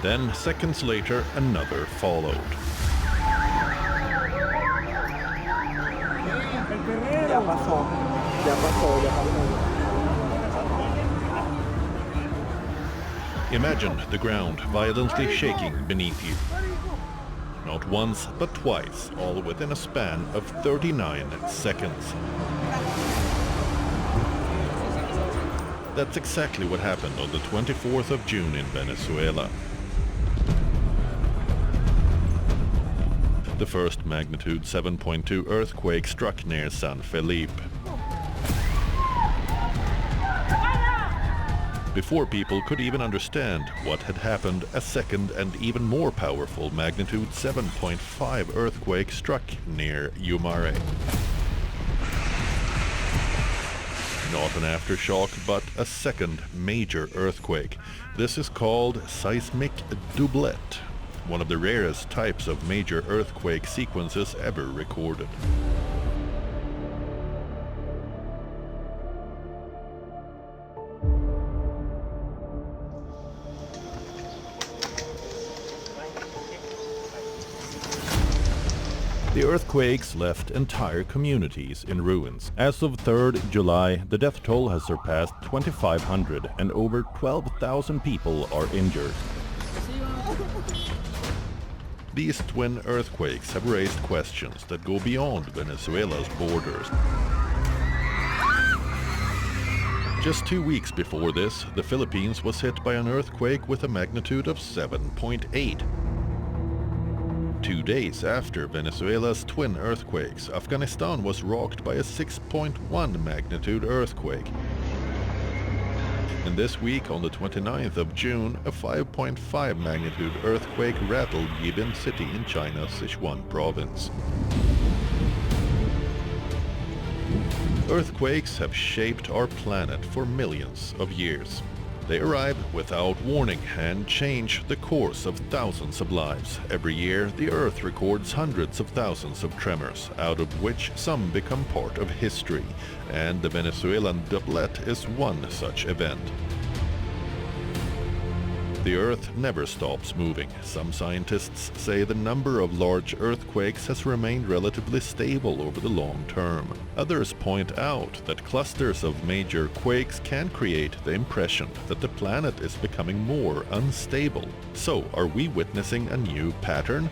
And then, seconds later, another followed. Imagine the ground violently shaking beneath you. Not once, but twice, all within a span of 39 seconds. That's exactly what happened on the 24th of June in Venezuela. The first magnitude 7.2 earthquake struck near San Felipe. Before people could even understand what had happened, a second and even more powerful magnitude 7.5 earthquake struck near Yumare. Not an aftershock, but a second major earthquake. This is called Seismic doublet, one of the rarest types of major earthquake sequences ever recorded. The earthquakes left entire communities in ruins. As of 3rd July, the death toll has surpassed 2,500 and over 12,000 people are injured. These twin earthquakes have raised questions that go beyond Venezuela's borders. Just 2 weeks before this, the Philippines was hit by an earthquake with a magnitude of 7.8. 2 days after Venezuela's twin earthquakes, Afghanistan was rocked by a 6.1 magnitude earthquake. And this week, on the 29th of June, a 5.5 magnitude earthquake rattled Yibin city in China's Sichuan province. Earthquakes have shaped our planet for millions of years. They arrive without warning and change the course of thousands of lives. Every year, the Earth records hundreds of thousands of tremors, out of which some become part of history, and the Venezuelan doublet is one such event. The Earth never stops moving. Some scientists say the number of large earthquakes has remained relatively stable over the long term. Others point out that clusters of major quakes can create the impression that the planet is becoming more unstable. So, are we witnessing a new pattern?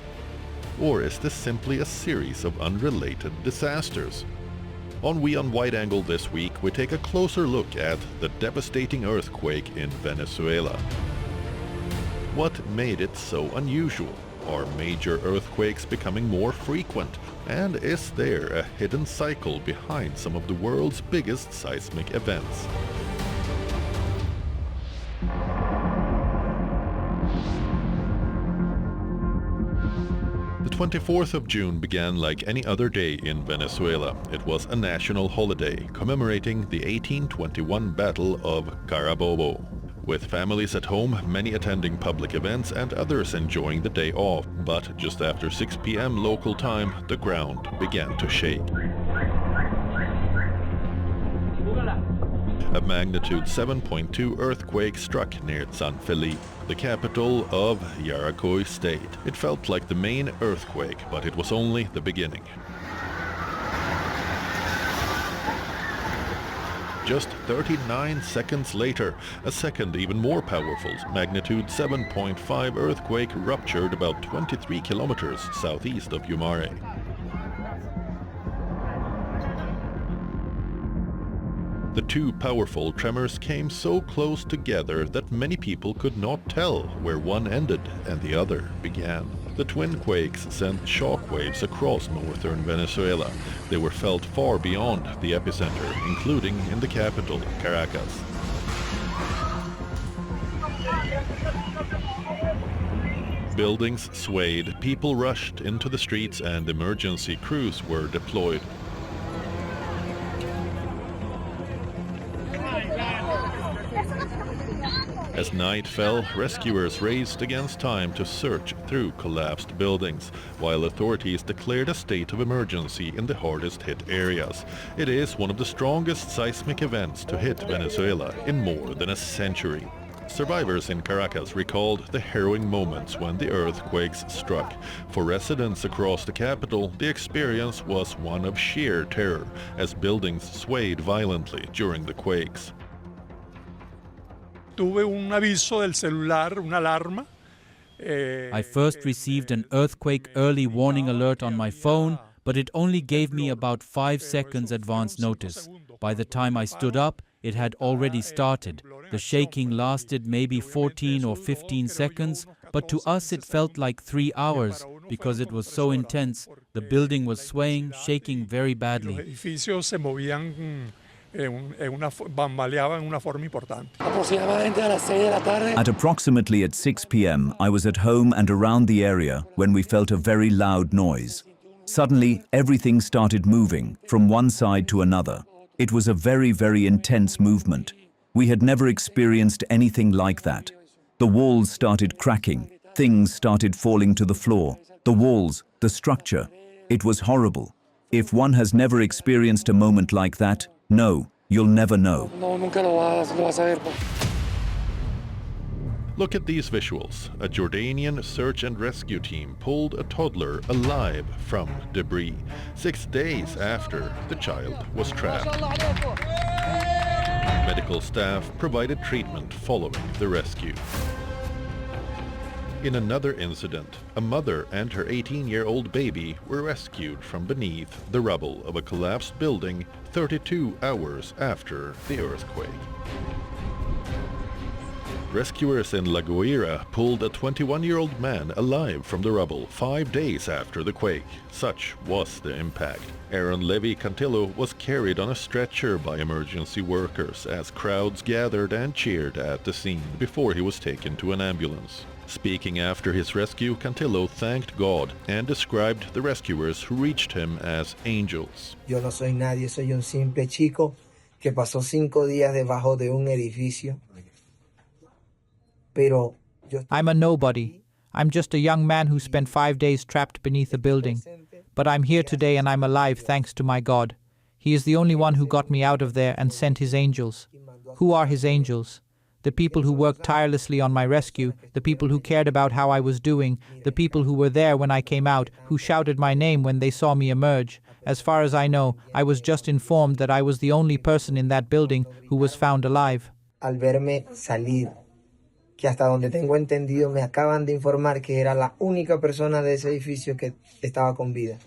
Or is this simply a series of unrelated disasters? On WION Wideangle this week, we take a closer look at the devastating earthquake in Venezuela. What made it so unusual? Are major earthquakes becoming more frequent? And is there a hidden cycle behind some of the world's biggest seismic events? The 24th of June began like any other day in Venezuela. It was a national holiday commemorating the 1821 Battle of Carabobo. With families at home, many attending public events and others enjoying the day off. But just after 6 p.m. local time, the ground began to shake. A magnitude 7.2 earthquake struck near San Felipe, the capital of Yaracuy state. It felt like the main earthquake, but it was only the beginning. Just 39 seconds later, a second, even more powerful, magnitude 7.5 earthquake ruptured about 23 kilometers southeast of Yumare. The two powerful tremors came so close together that many people could not tell where one ended and the other began. The twin quakes sent shockwaves across northern Venezuela. They were felt far beyond the epicenter, including in the capital, Caracas. Buildings swayed, people rushed into the streets, and emergency crews were deployed. As night fell, rescuers raced against time to search through collapsed buildings, while authorities declared a state of emergency in the hardest hit areas. It is one of the strongest seismic events to hit Venezuela in more than a century. Survivors in Caracas recalled the harrowing moments when the earthquakes struck. For residents across the capital, the experience was one of sheer terror, as buildings swayed violently during the quakes. Tuve un aviso del celular, una alarma. I first received an earthquake early warning alert on my phone, but it only gave me about 5 seconds advance notice. By the time I stood up, it had already started. The shaking lasted maybe 14 or 15 seconds, but to us it felt like 3 hours because it was so intense. The building was swaying, shaking very badly. At approximately 6 p.m., I was at home and around the area when we felt a very loud noise. Suddenly, everything started moving from one side to another. It was a very, very intense movement. We had never experienced anything like that. The walls started cracking. Things started falling to the floor. The walls, the structure. It was horrible. If one has never experienced a moment like that, no, you'll never know. Look at these visuals. A Jordanian search and rescue team pulled a toddler alive from debris 6 days after the child was trapped. Medical staff provided treatment following the rescue. In another incident, a mother and her 18-year-old baby were rescued from beneath the rubble of a collapsed building 32 hours after the earthquake. Rescuers in La Guaira pulled a 21-year-old man alive from the rubble 5 days after the quake. Such was the impact. Aaron Levy Cantillo was carried on a stretcher by emergency workers as crowds gathered and cheered at the scene before he was taken to an ambulance. Speaking after his rescue, Cantillo thanked God and described the rescuers who reached him as angels. Yo no soy nadie, soy un simple chico que pasó 5 días debajo de un edificio. I'm a nobody. I'm just a young man who spent 5 days trapped beneath a building. But I'm here today and I'm alive thanks to my God. He is the only one who got me out of there and sent his angels. Who are his angels? The people who worked tirelessly on my rescue, the people who cared about how I was doing, the people who were there when I came out, who shouted my name when they saw me emerge. As far as I know, I was just informed that I was the only person in that building who was found alive. Al verme salir, que hasta donde tengo entendido me acaban de informar que era la única persona de ese edificio que estaba con vida.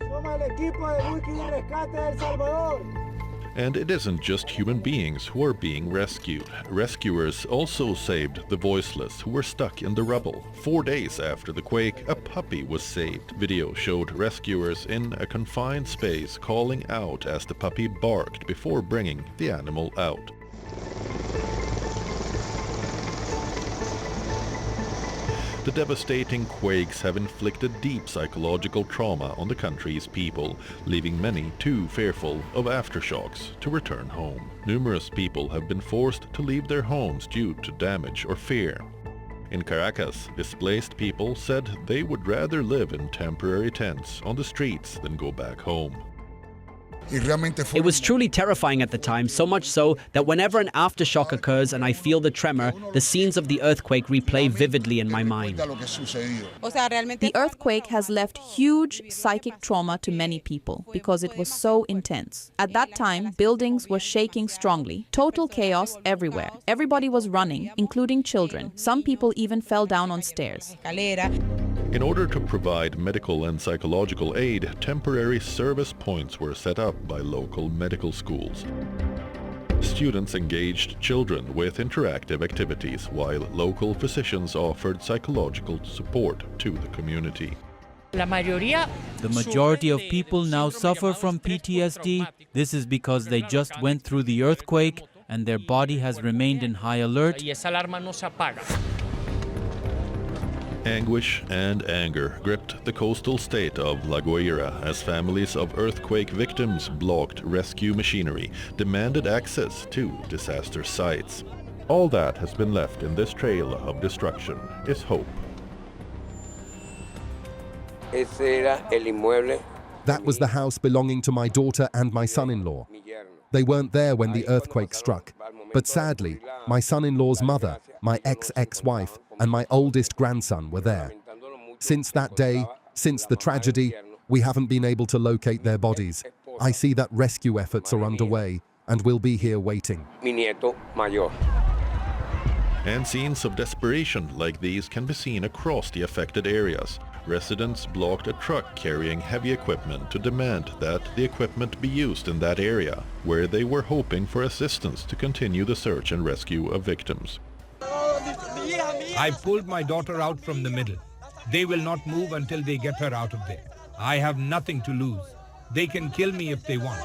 And it isn't just human beings who are being rescued. Rescuers also saved the voiceless who were stuck in the rubble. 4 days after the quake, a puppy was saved. Video showed rescuers in a confined space calling out as the puppy barked before bringing the animal out. The devastating quakes have inflicted deep psychological trauma on the country's people, leaving many too fearful of aftershocks to return home. Numerous people have been forced to leave their homes due to damage or fear. In Caracas, displaced people said they would rather live in temporary tents on the streets than go back home. It was truly terrifying at the time, so much so that whenever an aftershock occurs and I feel the tremor, the scenes of the earthquake replay vividly in my mind. The earthquake has left huge psychic trauma to many people because it was so intense. At that time, buildings were shaking strongly. Total chaos everywhere. Everybody was running, including children. Some people even fell down on stairs. In order to provide medical and psychological aid, temporary service points were set up by local medical schools. Students engaged children with interactive activities, while local physicians offered psychological support to the community. The majority of people now suffer from PTSD. This is because they just went through the earthquake and their body has remained in high alert. Anguish and anger gripped the coastal state of La Guaira as families of earthquake victims blocked rescue machinery, demanded access to disaster sites. All that has been left in this trail of destruction is hope. That was the house belonging to my daughter and my son-in-law. They weren't there when the earthquake struck. But sadly, my son-in-law's mother, my ex-wife, and my oldest grandson were there. Since that day, since the tragedy, we haven't been able to locate their bodies. I see that rescue efforts are underway and we'll be here waiting. And scenes of desperation like these can be seen across the affected areas. Residents blocked a truck carrying heavy equipment to demand that the equipment be used in that area, where they were hoping for assistance to continue the search and rescue of victims. I pulled my daughter out from the middle. They will not move until they get her out of there. I have nothing to lose. They can kill me if they want.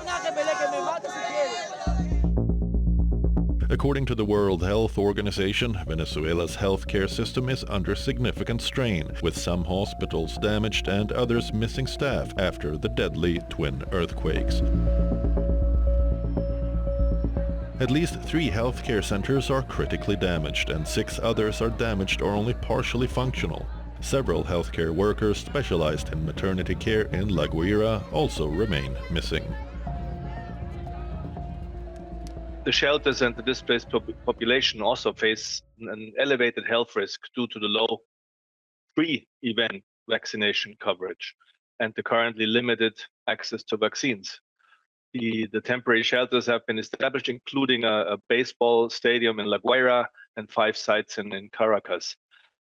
According to the World Health Organization, Venezuela's healthcare system is under significant strain, with some hospitals damaged and others missing staff after the deadly twin earthquakes. At least 3 healthcare centers are critically damaged and 6 others are damaged or only partially functional. Several healthcare workers specialized in maternity care in La Guaira also remain missing. The shelters and the displaced population also face an elevated health risk due to the low pre-event vaccination coverage and the currently limited access to vaccines. The temporary shelters have been established, including a baseball stadium in La Guaira and 5 sites in Caracas.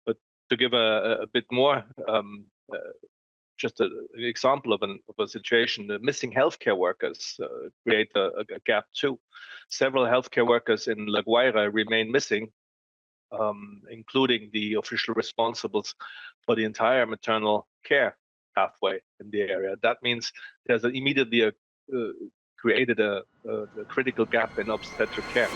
But to give a bit more, just an example of a situation, the missing healthcare workers create a gap too. Several healthcare workers in La Guaira remain missing, including the official responsibles for the entire maternal care pathway in the area. That means there's immediately created a critical gap in obstetric care.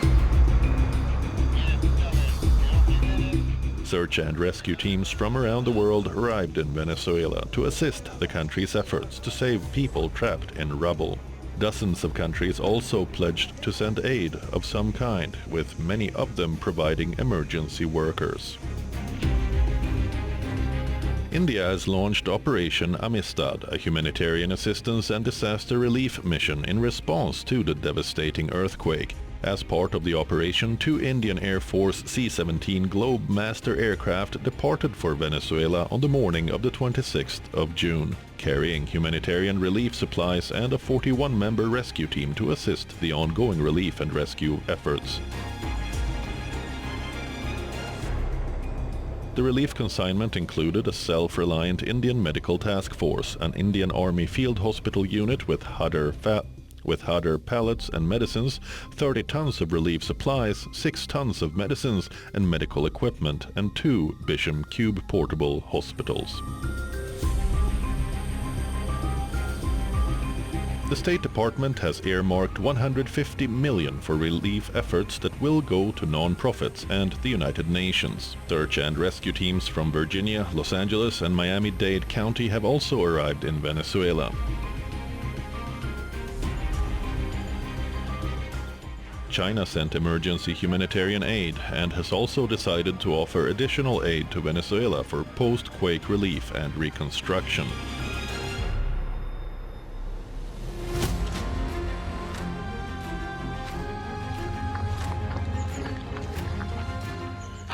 Search and rescue teams from around the world arrived in Venezuela to assist the country's efforts to save people trapped in rubble. Dozens of countries also pledged to send aid of some kind, with many of them providing emergency workers. India has launched Operation Amistad, a humanitarian assistance and disaster relief mission in response to the devastating earthquake. As part of the operation, 2 Indian Air Force C-17 Globemaster aircraft departed for Venezuela on the morning of the 26th of June, carrying humanitarian relief supplies and a 41-member rescue team to assist the ongoing relief and rescue efforts. The relief consignment included a self-reliant Indian medical task force, an Indian Army field hospital unit with Hadar pallets and medicines, 30 tons of relief supplies, 6 tons of medicines and medical equipment, and 2 Bisham Cube portable hospitals. The State Department has earmarked $150 million for relief efforts that will go to non-profits and the United Nations. Search and rescue teams from Virginia, Los Angeles, and Miami-Dade County have also arrived in Venezuela. China sent emergency humanitarian aid and has also decided to offer additional aid to Venezuela for post-quake relief and reconstruction.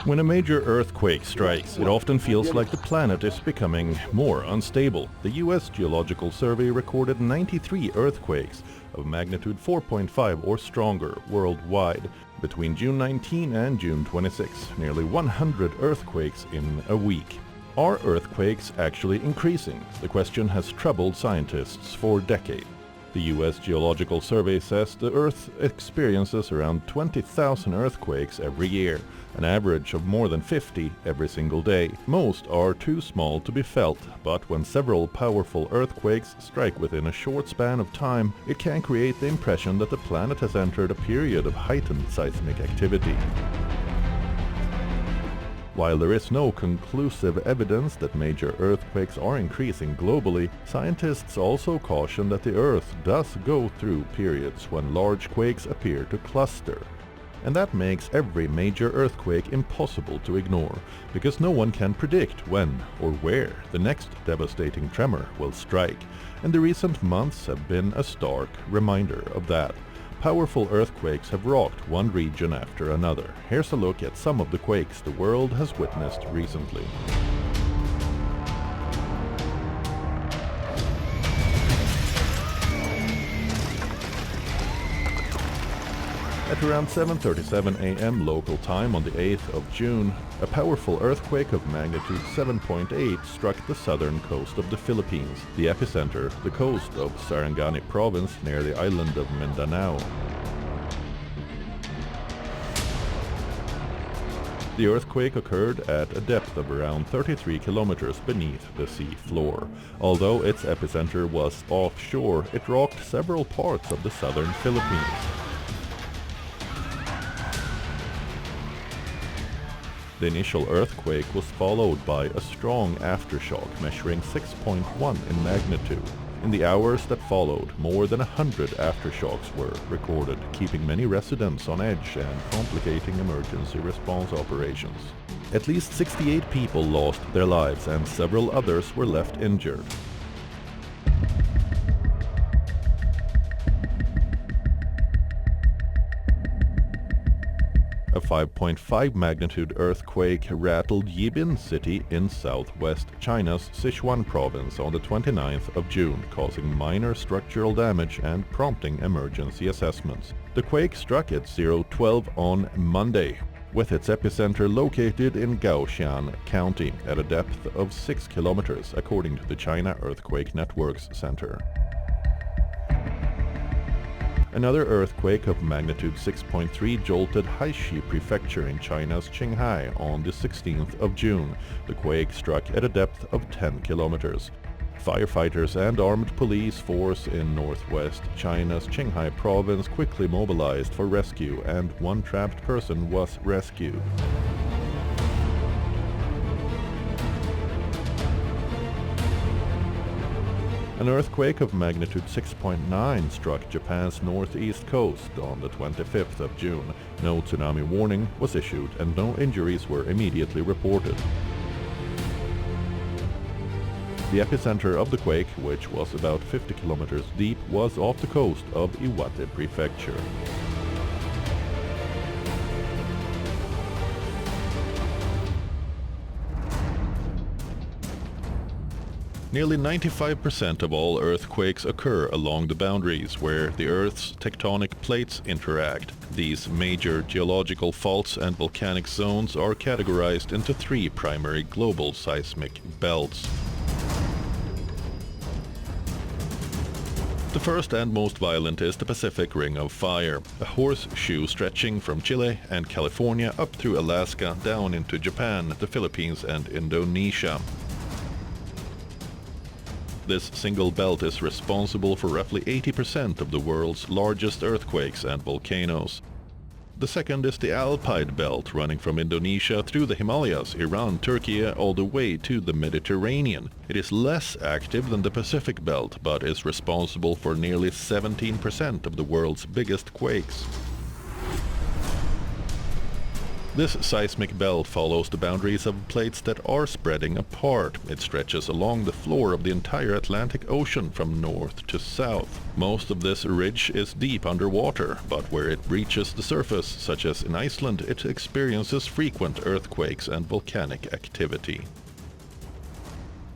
When a major earthquake strikes, it often feels like the planet is becoming more unstable. The U.S. Geological Survey recorded 93 earthquakes of magnitude 4.5 or stronger worldwide between June 19 and June 26, nearly 100 earthquakes in a week. Are earthquakes actually increasing? The question has troubled scientists for decades. The U.S. Geological Survey says the Earth experiences around 20,000 earthquakes every year, an average of more than 50 every single day. Most are too small to be felt, but when several powerful earthquakes strike within a short span of time, it can create the impression that the planet has entered a period of heightened seismic activity. While there is no conclusive evidence that major earthquakes are increasing globally, scientists also caution that the Earth does go through periods when large quakes appear to cluster. And that makes every major earthquake impossible to ignore, because no one can predict when or where the next devastating tremor will strike, and the recent months have been a stark reminder of that. Powerful earthquakes have rocked one region after another. Here's a look at some of the quakes the world has witnessed recently. At around 7:37 a.m. local time on the 8th of June, a powerful earthquake of magnitude 7.8 struck the southern coast of the Philippines, the epicenter, the coast of Sarangani province near the island of Mindanao. The earthquake occurred at a depth of around 33 kilometers beneath the sea floor. Although its epicenter was offshore, it rocked several parts of the southern Philippines. The initial earthquake was followed by a strong aftershock measuring 6.1 in magnitude. In the hours that followed, more than 100 aftershocks were recorded, keeping many residents on edge and complicating emergency response operations. At least 68 people lost their lives and several others were left injured. A 5.5 magnitude earthquake rattled Yibin city in southwest China's Sichuan province on the 29th of June, causing minor structural damage and prompting emergency assessments. The quake struck at 0:12 on Monday, with its epicenter located in Gaoshan County at a depth of 6 kilometers, according to the China Earthquake Networks Center. Another earthquake of magnitude 6.3 jolted Haishi Prefecture in China's Qinghai on the 16th of June. The quake struck at a depth of 10 kilometers. Firefighters and armed police force in northwest China's Qinghai province quickly mobilized for rescue, and one trapped person was rescued. An earthquake of magnitude 6.9 struck Japan's northeast coast on the 25th of June. No tsunami warning was issued and no injuries were immediately reported. The epicenter of the quake, which was about 50 kilometers deep, was off the coast of Iwate Prefecture. Nearly 95% of all earthquakes occur along the boundaries where the Earth's tectonic plates interact. These major geological faults and volcanic zones are categorized into three primary global seismic belts. The first and most violent is the Pacific Ring of Fire, a horseshoe stretching from Chile and California up through Alaska down into Japan, the Philippines and Indonesia. This single belt is responsible for roughly 80% of the world's largest earthquakes and volcanoes. The second is the Alpide Belt, running from Indonesia through the Himalayas, Iran, Turkey, all the way to the Mediterranean. It is less active than the Pacific Belt, but is responsible for nearly 17% of the world's biggest quakes. This seismic belt follows the boundaries of plates that are spreading apart. It stretches along the floor of the entire Atlantic Ocean from north to south. Most of this ridge is deep underwater, but where it reaches the surface, such as in Iceland, it experiences frequent earthquakes and volcanic activity.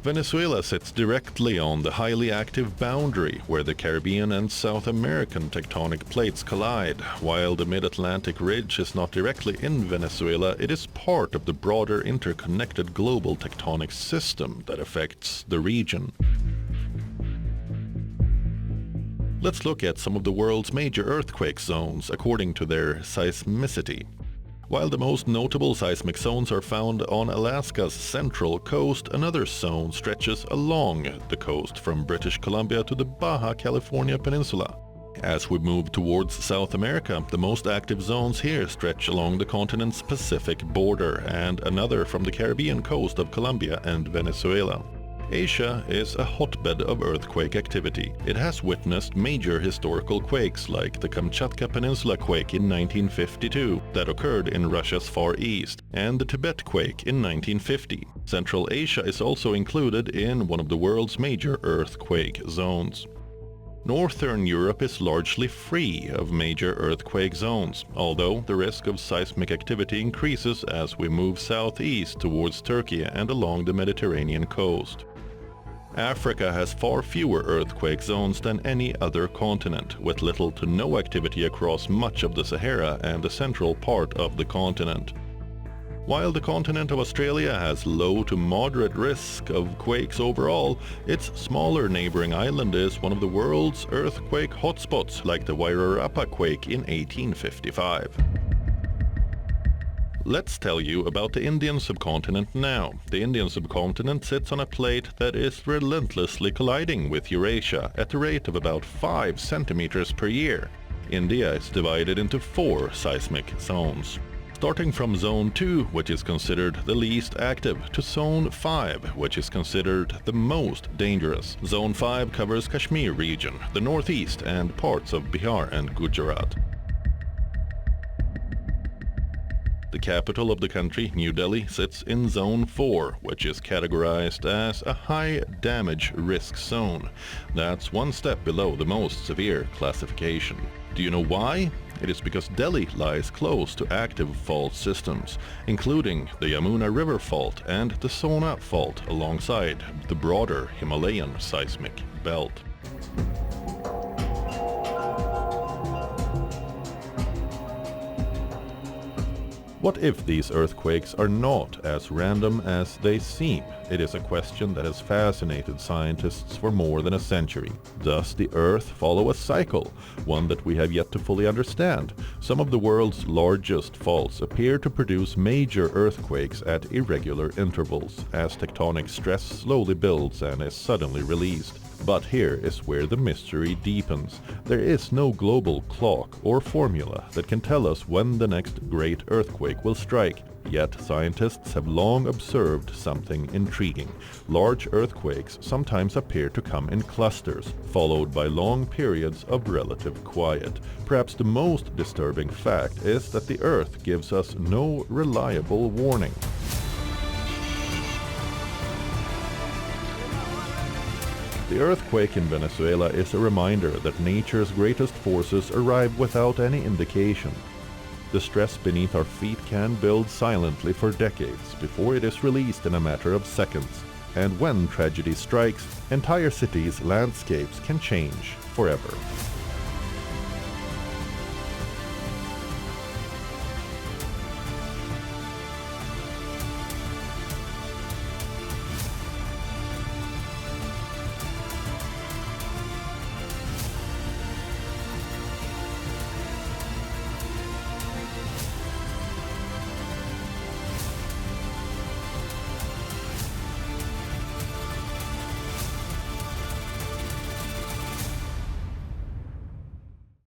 Venezuela sits directly on the highly active boundary where the Caribbean and South American tectonic plates collide. While the Mid-Atlantic Ridge is not directly in Venezuela, it is part of the broader interconnected global tectonic system that affects the region. Let's look at some of the world's major earthquake zones according to their seismicity. While the most notable seismic zones are found on Alaska's central coast, another zone stretches along the coast from British Columbia to the Baja California Peninsula. As we move towards South America, the most active zones here stretch along the continent's Pacific border, and another from the Caribbean coast of Colombia and Venezuela. Asia is a hotbed of earthquake activity. It has witnessed major historical quakes like the Kamchatka Peninsula quake in 1952 that occurred in Russia's Far East, and the Tibet quake in 1950. Central Asia is also included in one of the world's major earthquake zones. Northern Europe is largely free of major earthquake zones, although the risk of seismic activity increases as we move southeast towards Turkey and along the Mediterranean coast. Africa has far fewer earthquake zones than any other continent, with little to no activity across much of the Sahara and the central part of the continent. While the continent of Australia has low to moderate risk of quakes overall, its smaller neighboring island is one of the world's earthquake hotspots, like the Wairarapa quake in 1855. Let's tell you about the Indian subcontinent now. The Indian subcontinent sits on a plate that is relentlessly colliding with Eurasia at the rate of about 5 centimeters per year. India is divided into 4 seismic zones. Starting from Zone 2, which is considered the least active, to Zone 5, which is considered the most dangerous. Zone 5 covers Kashmir region, the northeast, and parts of Bihar and Gujarat. The capital of the country, New Delhi, sits in Zone 4, which is categorized as a high damage risk zone. That's one step below the most severe classification. Do you know why? It is because Delhi lies close to active fault systems, including the Yamuna River Fault and the Sona Fault, alongside the broader Himalayan seismic belt. What if these earthquakes are not as random as they seem? It is a question that has fascinated scientists for more than a century. Does the Earth follow a cycle, one that we have yet to fully understand? Some of the world's largest faults appear to produce major earthquakes at irregular intervals, as tectonic stress slowly builds and is suddenly released. But here is where the mystery deepens. There is no global clock or formula that can tell us when the next great earthquake will strike. Yet scientists have long observed something intriguing. Large earthquakes sometimes appear to come in clusters, followed by long periods of relative quiet. Perhaps the most disturbing fact is that the Earth gives us no reliable warning. The earthquake in Venezuela is a reminder that nature's greatest forces arrive without any indication. The stress beneath our feet can build silently for decades before it is released in a matter of seconds. And when tragedy strikes, entire cities' landscapes can change forever.